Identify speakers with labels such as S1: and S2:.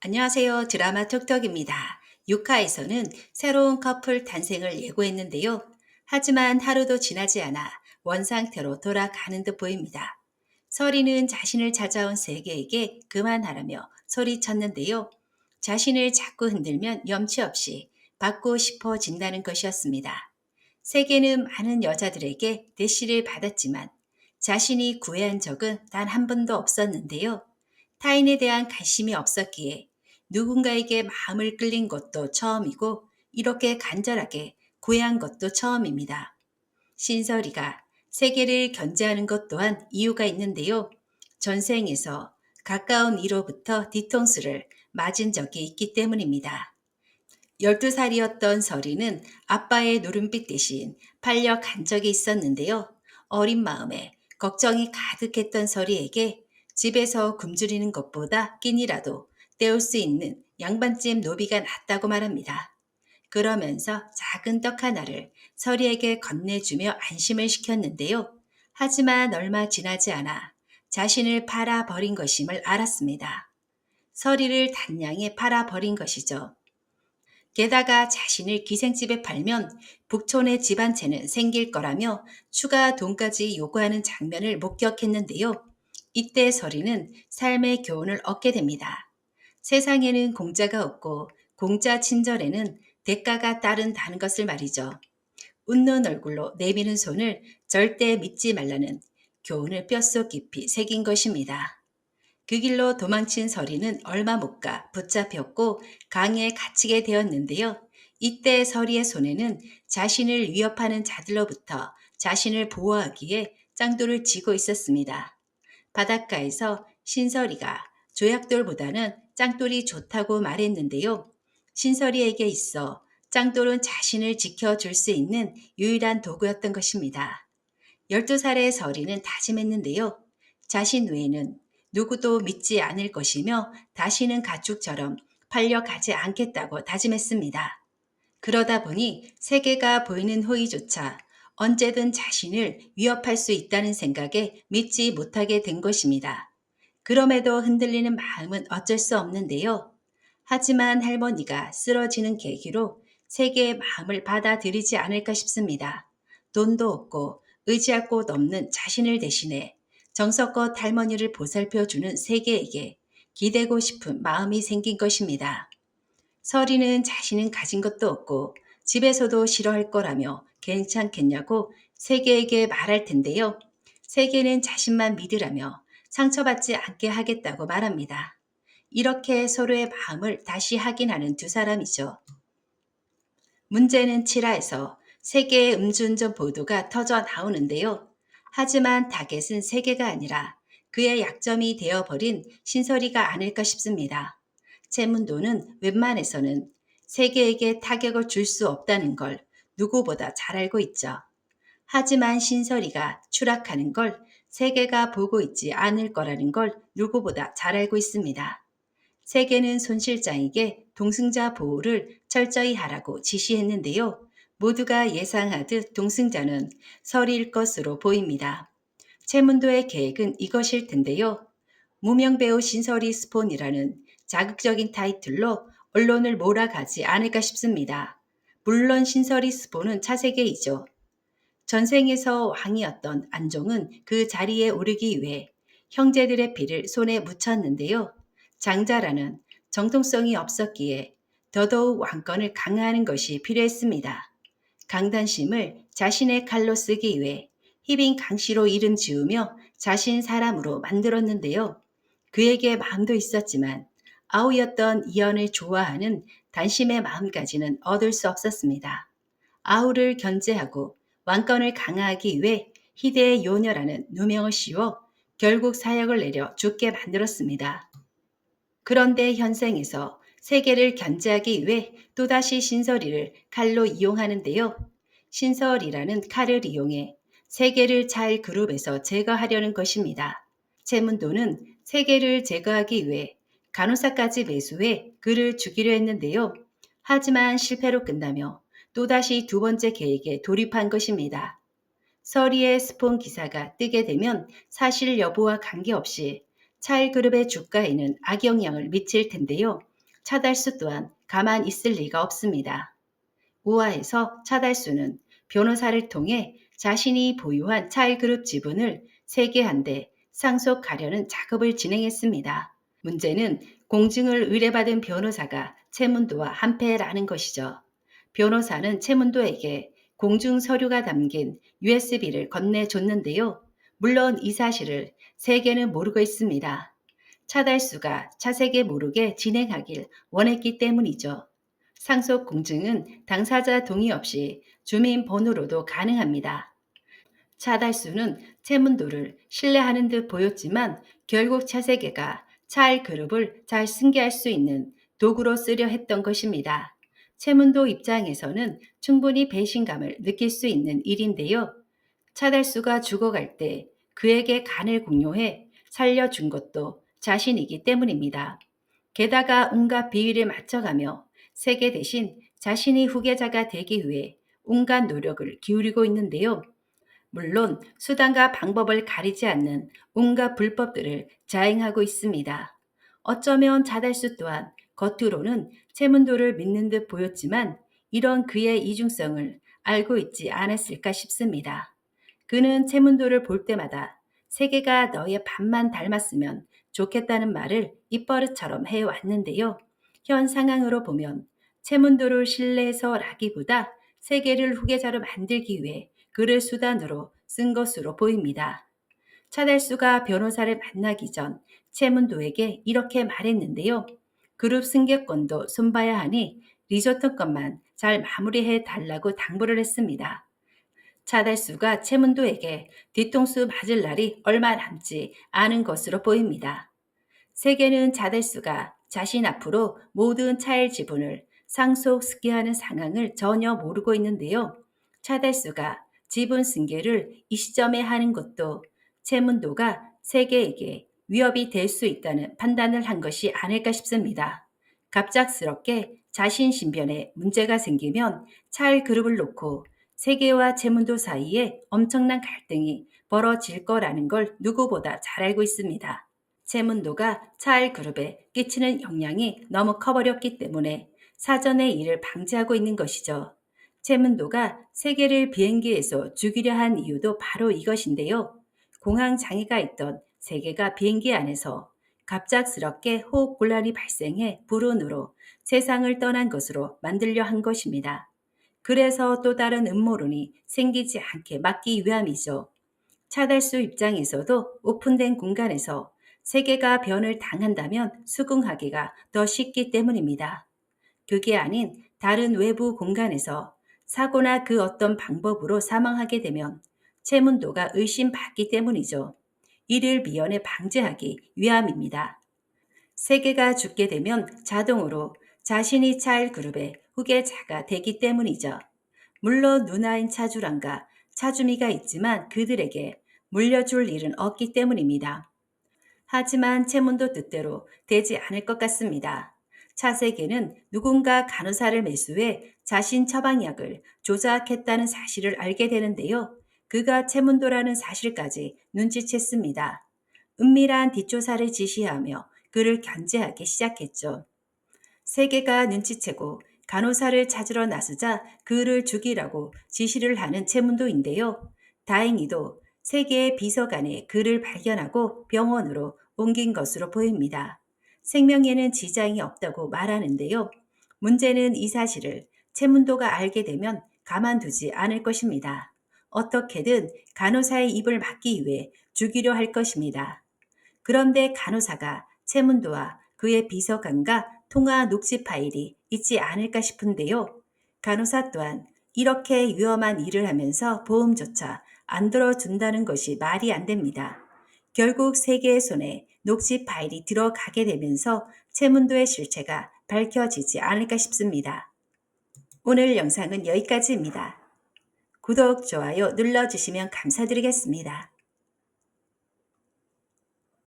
S1: 안녕하세요. 드라마 톡톡입니다. 6화에서는 새로운 커플 탄생을 예고했는데요. 하지만 하루도 지나지 않아 원상태로 돌아가는 듯 보입니다. 서리는 자신을 찾아온 세계에게 그만하라며 소리쳤는데요. 자신을 자꾸 흔들면 염치 없이 받고 싶어진다는 것이었습니다. 세계는 많은 여자들에게 대시를 받았지만 자신이 구애한 적은 단 한 번도 없었는데요. 타인에 대한 관심이 없었기에 누군가에게 마음을 끌린 것도 처음이고 이렇게 간절하게 구애한 것도 처음입니다. 신설이가 세계를 견제하는 것 또한 이유가 있는데요. 전생에서 가까운 이로부터 뒤통수를 맞은 적이 있기 때문입니다. 12살이었던 서리는 아빠의 누름빛 대신 팔려간 적이 있었는데요. 어린 마음에 걱정이 가득했던 서리에게 집에서 굶주리는 것보다 끼니라도 때울 수 있는 양반집 노비가 낫다고 말합니다. 그러면서 작은 떡 하나를 서리에게 건네주며 안심을 시켰는데요. 하지만 얼마 지나지 않아 자신을 팔아버린 것임을 알았습니다. 서리를 단량에 팔아버린 것이죠. 게다가 자신을 기생집에 팔면 북촌의 집 한 채는 생길 거라며 추가 돈까지 요구하는 장면을 목격했는데요. 이때 서리는 삶의 교훈을 얻게 됩니다. 세상에는 공짜가 없고 공짜 친절에는 대가가 따른다는 것을 말이죠. 웃는 얼굴로 내미는 손을 절대 믿지 말라는 교훈을 뼛속 깊이 새긴 것입니다. 그 길로 도망친 서리는 얼마 못 가 붙잡혔고 강에 갇히게 되었는데요. 이때 서리의 손에는 자신을 위협하는 자들로부터 자신을 보호하기에 짱돌을 쥐고 있었습니다. 바닷가에서 신설이가 조약돌보다는 짱돌이 좋다고 말했는데요. 신설이에게 있어 짱돌은 자신을 지켜줄 수 있는 유일한 도구였던 것입니다. 12살의 서리는 다짐했는데요. 자신 외에는 누구도 믿지 않을 것이며 다시는 가축처럼 팔려가지 않겠다고 다짐했습니다. 그러다 보니 세계가 보이는 호의조차 언제든 자신을 위협할 수 있다는 생각에 믿지 못하게 된 것입니다. 그럼에도 흔들리는 마음은 어쩔 수 없는데요. 하지만 할머니가 쓰러지는 계기로 세계의 마음을 받아들이지 않을까 싶습니다. 돈도 없고 의지할 곳 없는 자신을 대신해 정성껏 할머니를 보살펴주는 세계에게 기대고 싶은 마음이 생긴 것입니다. 서리는 자신은 가진 것도 없고 집에서도 싫어할 거라며 괜찮겠냐고 세계에게 말할 텐데요. 세계는 자신만 믿으라며 상처받지 않게 하겠다고 말합니다. 이렇게 서로의 마음을 다시 확인하는 두 사람이죠. 문제는 7화에서 세계의 음주운전 보도가 터져 나오는데요. 하지만 타겟은 세계가 아니라 그의 약점이 되어버린 신설이가 아닐까 싶습니다. 채문도는 웬만해서는 세계에게 타격을 줄 수 없다는 걸 누구보다 잘 알고 있죠. 하지만 신설이가 추락하는 걸 세계가 보고 있지 않을 거라는 걸 누구보다 잘 알고 있습니다. 세계는 손 실장에게 동승자 보호를 철저히 하라고 지시했는데요. 모두가 예상하듯 동승자는 설이일 것으로 보입니다. 채문도의 계획은 이것일 텐데요. 무명배우 신설이 스폰이라는 자극적인 타이틀로 언론을 몰아가지 않을까 싶습니다. 물론 신설이 스폰은 차세계이죠. 전생에서 왕이었던 안종은 그 자리에 오르기 위해 형제들의 피를 손에 묻혔는데요. 장자라는 정통성이 없었기에 더더욱 왕권을 강화하는 것이 필요했습니다. 강단심을 자신의 칼로 쓰기 위해 희빈 강씨로 이름 지으며 자신 사람으로 만들었는데요. 그에게 마음도 있었지만 아우였던 이연을 좋아하는 단심의 마음까지는 얻을 수 없었습니다. 아우를 견제하고 왕권을 강화하기 위해 희대의 요녀라는 누명을 씌워 결국 사약을 내려 죽게 만들었습니다. 그런데 현생에서 세계를 견제하기 위해 또다시 신설이를 칼로 이용하는데요. 신설이라는 칼을 이용해 세계를 잘 그룹에서 제거하려는 것입니다. 채문도는 세계를 제거하기 위해 간호사까지 매수해 그를 죽이려 했는데요. 하지만 실패로 끝나며 또다시 두 번째 계획에 돌입한 것입니다. 서리의 스폰 기사가 뜨게 되면 사실 여부와 관계없이 차일그룹의 주가에는 악영향을 미칠 텐데요. 차달수 또한 가만 있을 리가 없습니다. 우아해서 차달수는 변호사를 통해 자신이 보유한 차일그룹 지분을 세개한데 상속하려는 작업을 진행했습니다. 문제는 공증을 의뢰받은 변호사가 채문도와 한패라는 것이죠. 변호사는 채문도에게 공증 서류가 담긴 USB를 건네줬는데요. 물론 이 사실을 세계는 모르고 있습니다. 차달수가 차세계 모르게 진행하길 원했기 때문이죠. 상속 공증은 당사자 동의 없이 주민번호로도 가능합니다. 차달수는 채문도를 신뢰하는 듯 보였지만 결국 차세계가 차일 그룹을 잘 승계할 수 있는 도구로 쓰려 했던 것입니다. 채문도 입장에서는 충분히 배신감을 느낄 수 있는 일인데요. 차달수가 죽어갈 때 그에게 간을 공유해 살려준 것도 자신이기 때문입니다. 게다가 온갖 비위를 맞춰가며 세계 대신 자신이 후계자가 되기 위해 온갖 노력을 기울이고 있는데요. 물론 수단과 방법을 가리지 않는 온갖 불법들을 자행하고 있습니다. 어쩌면 자달수 또한 겉으로는 채문도를 믿는 듯 보였지만 이런 그의 이중성을 알고 있지 않았을까 싶습니다. 그는 채문도를 볼 때마다 세계가 너의 반만 닮았으면 좋겠다는 말을 입버릇처럼 해왔는데요. 현 상황으로 보면 채문도를 신뢰해서라기보다 세계를 후계자로 만들기 위해 그를 수단으로 쓴 것으로 보입니다. 차달수가 변호사를 만나기 전 채문도에게 이렇게 말했는데요. 그룹 승계권도 손봐야 하니 리조트 것만 잘 마무리해 달라고 당부를 했습니다. 차달수가 채문도에게 뒤통수 맞을 날이 얼마 남지 않은 것으로 보입니다. 세계는 차달수가 자신 앞으로 모든 차일 지분을 상속 승계하는 상황을 전혀 모르고 있는데요. 차달수가 지분 승계를 이 시점에 하는 것도 채문도가 세계에게 위협이 될 수 있다는 판단을 한 것이 아닐까 싶습니다. 갑작스럽게 자신 신변에 문제가 생기면 차일 그룹을 놓고 세계와 채문도 사이에 엄청난 갈등이 벌어질 거라는 걸 누구보다 잘 알고 있습니다. 채문도가 차일 그룹에 끼치는 영향이 너무 커버렸기 때문에 사전에 이를 방지하고 있는 것이죠. 채문도가 세계를 비행기에서 죽이려 한 이유도 바로 이것인데요. 공황 장애가 있던 세계가 비행기 안에서 갑작스럽게 호흡곤란이 발생해 불운으로 세상을 떠난 것으로 만들려 한 것입니다. 그래서 또 다른 음모론이 생기지 않게 막기 위함이죠. 차달수 입장에서도 오픈된 공간에서 세계가 변을 당한다면 수긍하기가 더 쉽기 때문입니다. 그게 아닌 다른 외부 공간에서 사고나 그 어떤 방법으로 사망하게 되면 채문도가 의심받기 때문이죠. 이를 미연에 방지하기 위함입니다. 세계가 죽게 되면 자동으로 자신이 차일 그룹의 후계자가 되기 때문이죠. 물론 누나인 차주랑과 차주미가 있지만 그들에게 물려줄 일은 없기 때문입니다. 하지만 채문도 뜻대로 되지 않을 것 같습니다. 차세계는 누군가 간호사를 매수해 자신 처방약을 조작했다는 사실을 알게 되는데요. 그가 채문도라는 사실까지 눈치챘습니다. 은밀한 뒷조사를 지시하며 그를 견제하기 시작했죠. 세계가 눈치채고 간호사를 찾으러 나서자 그를 죽이라고 지시를 하는 채문도인데요. 다행히도 세계의 비서관이 그를 발견하고 병원으로 옮긴 것으로 보입니다. 생명에는 지장이 없다고 말하는데요. 문제는 이 사실을 채문도가 알게 되면 가만두지 않을 것입니다. 어떻게든 간호사의 입을 막기 위해 죽이려 할 것입니다. 그런데 간호사가 채문도와 그의 비서관과 통화 녹취 파일이 있지 않을까 싶은데요. 간호사 또한 이렇게 위험한 일을 하면서 보험조차 안 들어준다는 것이 말이 안 됩니다. 결국 세계의 손에 녹취 파일이 들어가게 되면서 채문도의 실체가 밝혀지지 않을까 싶습니다. 오늘 영상은 여기까지입니다. 구독, 좋아요 눌러주시면 감사드리겠습니다.